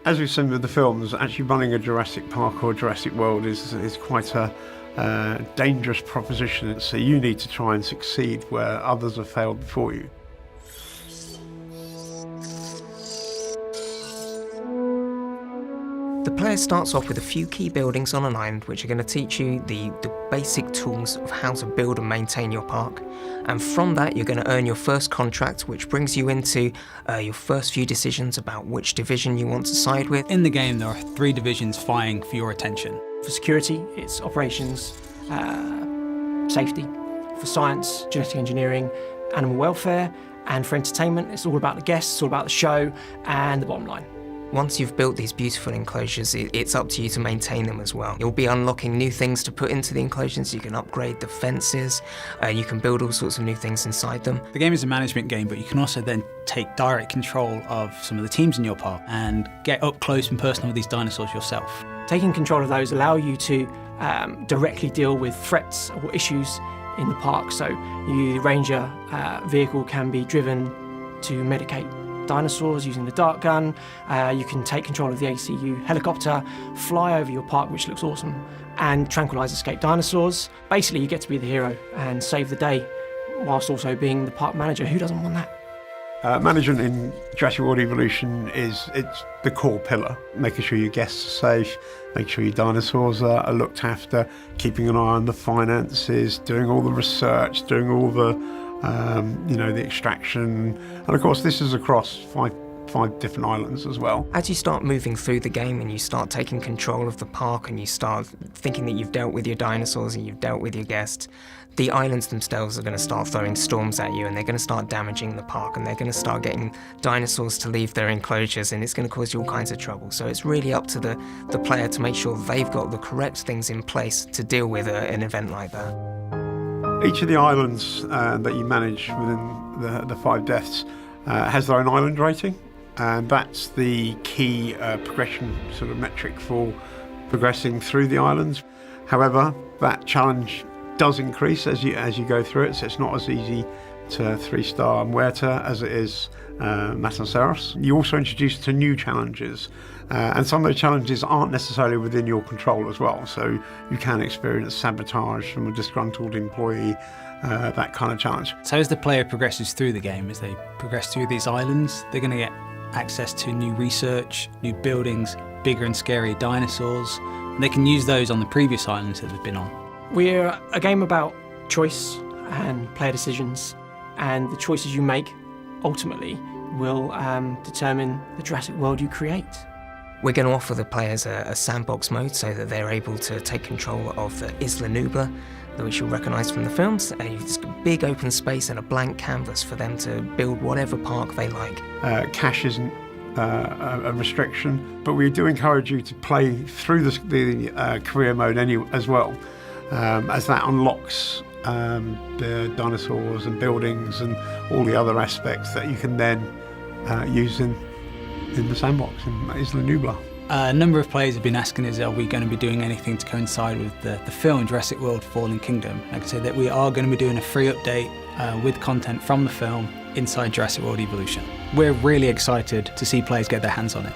As we've seen with the films, actually running a Jurassic Park or Jurassic World is quite a dangerous proposition. So you need to try and succeed where others have failed before you. The player starts off with a few key buildings on an island which are going to teach you the basic tools of how to build and maintain your park. And from that you're going to earn your first contract, which brings you into your first few decisions about which division you want to side with. In the game there are 3 divisions vying for your attention. For security, it's operations, safety. For science, genetic engineering, animal welfare. And for entertainment, it's all about the guests, it's all about the show and the bottom line. Once you've built these beautiful enclosures, it's up to you to maintain them as well. You'll be unlocking new things to put into the enclosures. You can upgrade the fences, you can build all sorts of new things inside them. The game is a management game, but you can also then take direct control of some of the teams in your park and get up close and personal with these dinosaurs yourself. Taking control of those allow you to directly deal with threats or issues in the park. So the ranger vehicle can be driven to medicate dinosaurs using the dart gun. You can take control of the ACU helicopter, fly over your park, which looks awesome, and tranquilise escaped dinosaurs. Basically, you get to be the hero and save the day, whilst also being the park manager. Who doesn't want that? Management in Jurassic World Evolution it's the core pillar, making sure your guests are safe, making sure your dinosaurs are looked after, keeping an eye on the finances, doing all the research, doing all the the extraction, and of course this is across five different islands as well. As you start moving through the game and you start taking control of the park and you start thinking that you've dealt with your dinosaurs and you've dealt with your guests, the islands themselves are going to start throwing storms at you, and they're going to start damaging the park, and they're going to start getting dinosaurs to leave their enclosures, and it's going to cause you all kinds of trouble. So it's really up to the player to make sure they've got the correct things in place to deal with an event like that. Each of the islands that you manage within the 5 deaths has their own island rating, and that's the key progression sort of metric for progressing through the islands. However, that challenge does increase as you go through it, so it's not as easy to 3-star Muerta as it is Matanceros. You also introduce to new challenges, and some of those challenges aren't necessarily within your control as well, so you can experience sabotage from a disgruntled employee, that kind of challenge. So as the player progresses through the game, as they progress through these islands, they're going to get access to new research, new buildings, bigger and scarier dinosaurs, and they can use those on the previous islands that they've been on. We're a game about choice and player decisions, and the choices you make ultimately will determine the Jurassic World you create. We're going to offer the players a sandbox mode so that they're able to take control of the Isla Nublar, which you'll recognise from the films. It's a big open space and a blank canvas for them to build whatever park they like. Cash isn't a restriction, but we do encourage you to play through the career mode as well, as that unlocks the dinosaurs and buildings and all the other aspects that you can then use in the sandbox in Isla Nublar. A number of players have been asking us, are we going to be doing anything to coincide with the film Jurassic World Fallen Kingdom? I can say that we are going to be doing a free update with content from the film inside Jurassic World Evolution. We're really excited to see players get their hands on it.